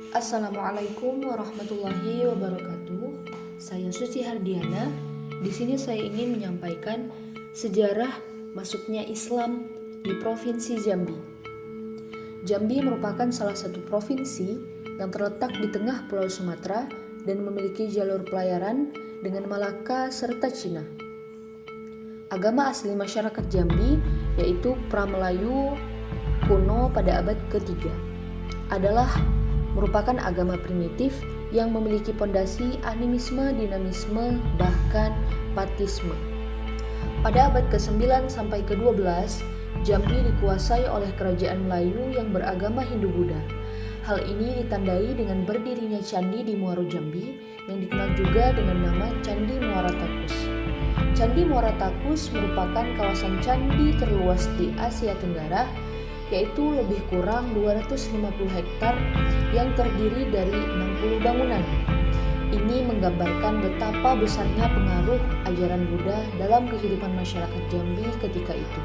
Assalamualaikum warahmatullahi wabarakatuh. Saya Suci Hardiana. Di sini saya ingin menyampaikan sejarah masuknya Islam di Provinsi Jambi. Jambi merupakan salah satu provinsi yang terletak di tengah Pulau Sumatera dan memiliki jalur pelayaran dengan Malaka serta Cina. Agama asli masyarakat Jambi yaitu Pramelayu kuno pada abad ketiga adalah merupakan agama primitif yang memiliki pondasi animisme, dinamisme, bahkan patisme. Pada abad ke-9 sampai ke-12, Jambi dikuasai oleh kerajaan Melayu yang beragama Hindu-Buddha. Hal ini ditandai dengan berdirinya candi di Muaro Jambi yang dikenal juga dengan nama Candi Muara Takus. Candi Muara Takus merupakan kawasan candi terluas di Asia Tenggara, yaitu lebih kurang 250 hektar yang terdiri dari 60 bangunan. Ini menggambarkan betapa besarnya pengaruh ajaran Buddha dalam kehidupan masyarakat Jambi ketika itu.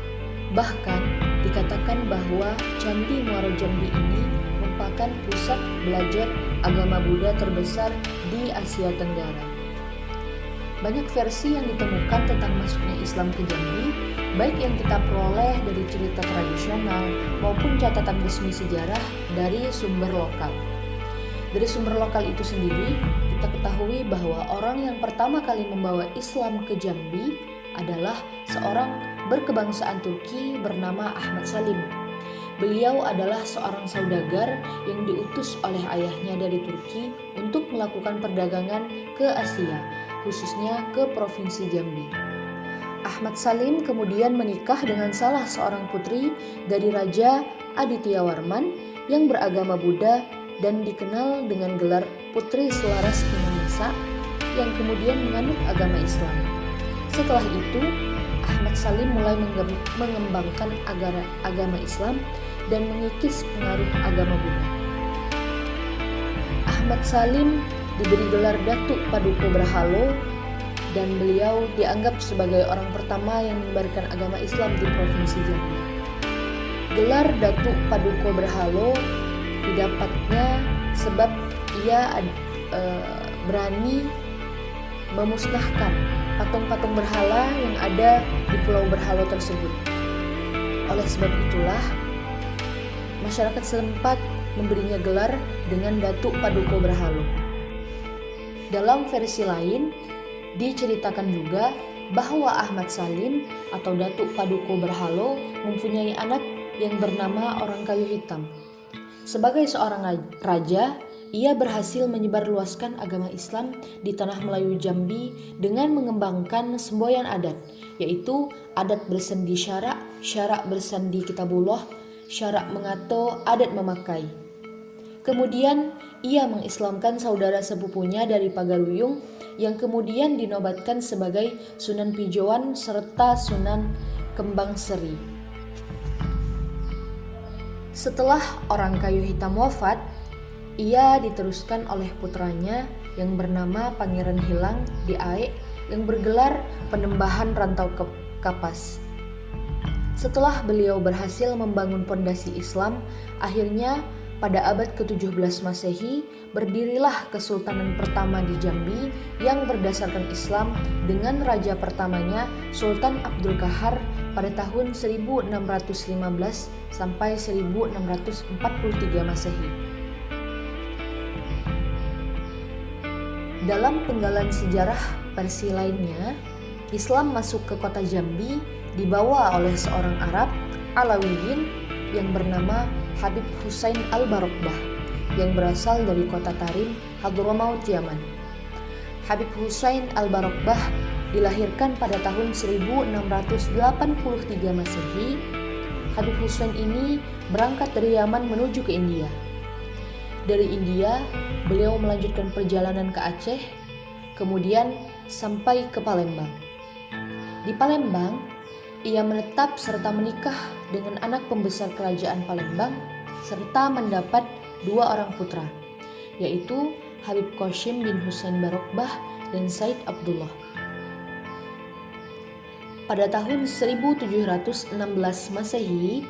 Bahkan dikatakan bahwa Candi Muara Jambi ini merupakan pusat belajar agama Buddha terbesar di Asia Tenggara. Banyak versi yang ditemukan tentang masuknya Islam ke Jambi, baik yang kita peroleh dari cerita tradisional maupun catatan resmi sejarah dari sumber lokal. Dari sumber lokal itu sendiri, kita ketahui bahwa orang yang pertama kali membawa Islam ke Jambi adalah seorang berkebangsaan Turki bernama Ahmad Salim. Beliau adalah seorang saudagar yang diutus oleh ayahnya dari Turki untuk melakukan perdagangan ke Asia, khususnya ke Provinsi Jambi. Ahmad Salim kemudian menikah dengan salah seorang putri dari Raja Adityawarman yang beragama Buddha dan dikenal dengan gelar Putri Selaras Minahasa yang kemudian menganut agama Islam. Setelah itu, Ahmad Salim mulai mengembangkan agama Islam dan mengikis pengaruh agama Buddha. Ahmad Salim diberi gelar Datuk Paduka Berhalo dan beliau dianggap sebagai orang pertama yang menyebarkan agama Islam di Provinsi Jambi. Gelar Datuk Paduka Berhalo didapatnya sebab ia berani memusnahkan patung-patung berhala yang ada di Pulau Berhalo tersebut. Oleh sebab itulah, masyarakat setempat memberinya gelar dengan Datuk Paduka Berhalo. Dalam versi lain, diceritakan juga bahwa Ahmad Salim atau Datuk Paduka Berhalo mempunyai anak yang bernama Orang Kayu Hitam. Sebagai seorang raja, ia berhasil menyebarluaskan agama Islam di tanah Melayu Jambi dengan mengembangkan semboyan adat, yaitu adat bersandi syarak, syarak bersandi kitabullah, syarak mengato, adat memakai. Kemudian ia mengislamkan saudara sepupunya dari Pagaruyung yang kemudian dinobatkan sebagai Sunan Pijoan serta Sunan Kembang Seri. Setelah Orang Kayu Hitam wafat, ia diteruskan oleh putranya yang bernama Pangeran Hilang di Aek yang bergelar Penembahan Rantau Kapas. Setelah beliau berhasil membangun pondasi Islam, akhirnya pada abad ke-17 Masehi berdirilah Kesultanan pertama di Jambi yang berdasarkan Islam dengan raja pertamanya Sultan Abdul Qahar pada tahun 1615 sampai 1643 Masehi. Dalam penggalan sejarah versi lainnya, Islam masuk ke kota Jambi dibawa oleh seorang Arab Alawiyin yang bernama Habib Husain Al-Barokbah yang berasal dari kota Tarim, Hadramaut, Yaman. Habib Husain Al-Barokbah dilahirkan pada tahun 1683 Masehi. Habib Husain ini berangkat dari Yaman menuju ke India. Dari India, beliau melanjutkan perjalanan ke Aceh, kemudian sampai ke Palembang. Di Palembang, ia menetap serta menikah dengan anak pembesar kerajaan Palembang, serta mendapat 2 orang putra, yaitu Habib Qasim bin Husain Barokbah dan Said Abdullah. Pada tahun 1716 Masehi,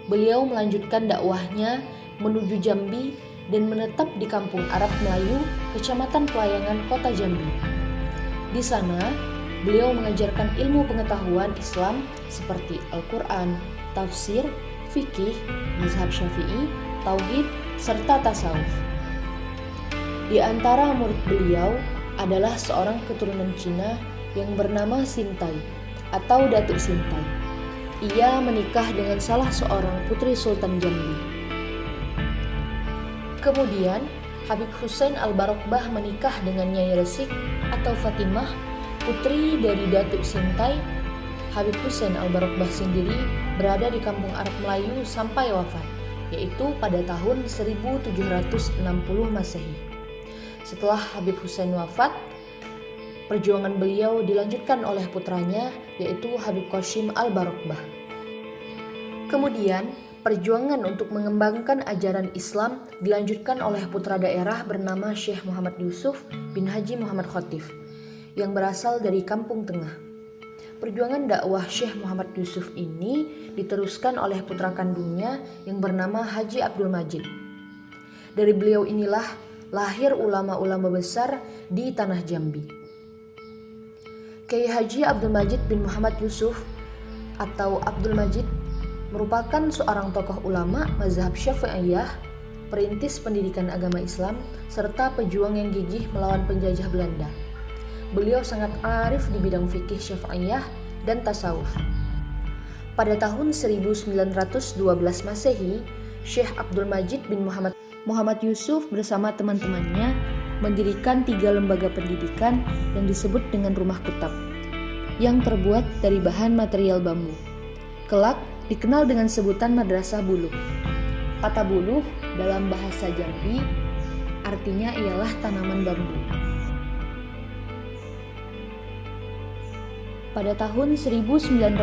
beliau melanjutkan dakwahnya menuju Jambi dan menetap di Kampung Arab Melayu, Kecamatan Pelayangan, Kota Jambi. Di sana, beliau mengajarkan ilmu pengetahuan Islam seperti Al-Quran, tafsir, fikih, mazhab Syafi'i, tauhid, serta tasawuf. Di antara murid beliau adalah seorang keturunan Cina yang bernama Sintai atau Datuk Sintai. Ia menikah dengan salah seorang putri Sultan Jambi. Kemudian, Habib Hussein Al-Barokbah menikah dengan Nyai Resik atau Fatimah, putri dari Datuk Sintai. Habib Hussein Al-Barokbah sendiri berada di Kampung Arab Melayu sampai wafat, yaitu pada tahun 1760 Masehi. Setelah Habib Hussein wafat, perjuangan beliau dilanjutkan oleh putranya, yaitu Habib Qasim Al-Barokbah. Kemudian, perjuangan untuk mengembangkan ajaran Islam dilanjutkan oleh putra daerah bernama Syekh Muhammad Yusuf bin Haji Muhammad Khotif, yang berasal dari Kampung Tengah. Perjuangan dakwah Syekh Muhammad Yusuf ini diteruskan oleh putra kandungnya yang bernama Haji Abdul Majid. Dari beliau inilah lahir ulama-ulama besar di tanah Jambi. Kiai Haji Abdul Majid bin Muhammad Yusuf atau Abdul Majid merupakan seorang tokoh ulama mazhab Syafi'iyah, perintis pendidikan agama Islam, serta pejuang yang gigih melawan penjajah Belanda. Beliau sangat arif di bidang fikih Syafi'iyah dan tasawuf. Pada tahun 1912 Masehi, Syekh Abdul Majid bin Muhammad Yusuf bersama teman-temannya mendirikan 3 lembaga pendidikan yang disebut dengan Rumah Kutab, yang terbuat dari bahan material bambu. Kelak dikenal dengan sebutan Madrasah Buluh. Kata buluh dalam bahasa Jambi artinya ialah tanaman bambu. Pada tahun 1915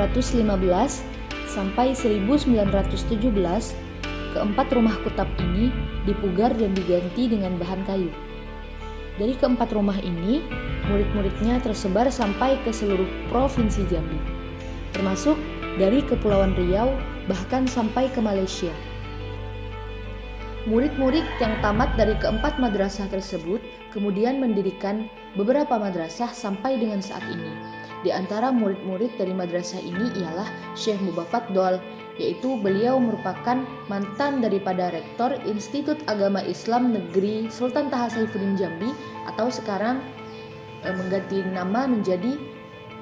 sampai 1917, keempat rumah kutab ini dipugar dan diganti dengan bahan kayu. Dari keempat rumah ini, murid-muridnya tersebar sampai ke seluruh provinsi Jambi, termasuk dari Kepulauan Riau bahkan sampai ke Malaysia. Murid-murid yang tamat dari keempat madrasah tersebut kemudian mendirikan beberapa madrasah sampai dengan saat ini. Di antara murid-murid dari madrasah ini ialah Syekh Mubafaddol, yaitu beliau merupakan mantan daripada rektor Institut Agama Islam Negeri Sultan Taha Saifuddin Jambi, atau sekarang mengganti nama menjadi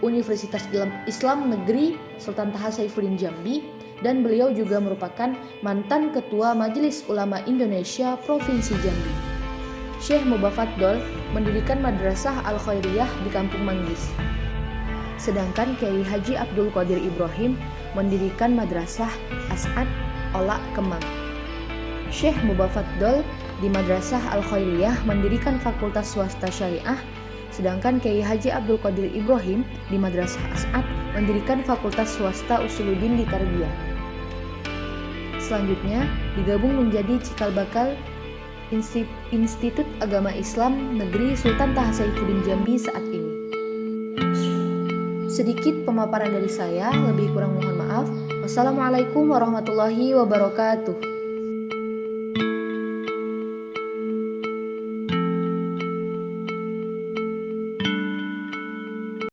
Universitas Islam Negeri Sultan Taha Saifuddin Jambi, dan beliau juga merupakan mantan Ketua Majelis Ulama Indonesia Provinsi Jambi. Syekh Mubafaddol mendirikan Madrasah Al-Khairiyah di Kampung Manggis. Sedangkan Kiai Haji Abdul Qadir Ibrahim mendirikan Madrasah As'ad Ola Kemang. Syekh Mubafaddol di Madrasah Al-Khairiyah mendirikan Fakultas Swasta Syariah, sedangkan Kiai Haji Abdul Qadir Ibrahim di Madrasah As'ad mendirikan Fakultas Swasta Usuluddin di Tarbiyah. Selanjutnya digabung menjadi cikal bakal Institut Agama Islam Negeri Sultan Taha Saifuddin Jambi saat ini. Sedikit pemaparan dari saya, lebih kurang mohon maaf. Wassalamualaikum warahmatullahi wabarakatuh.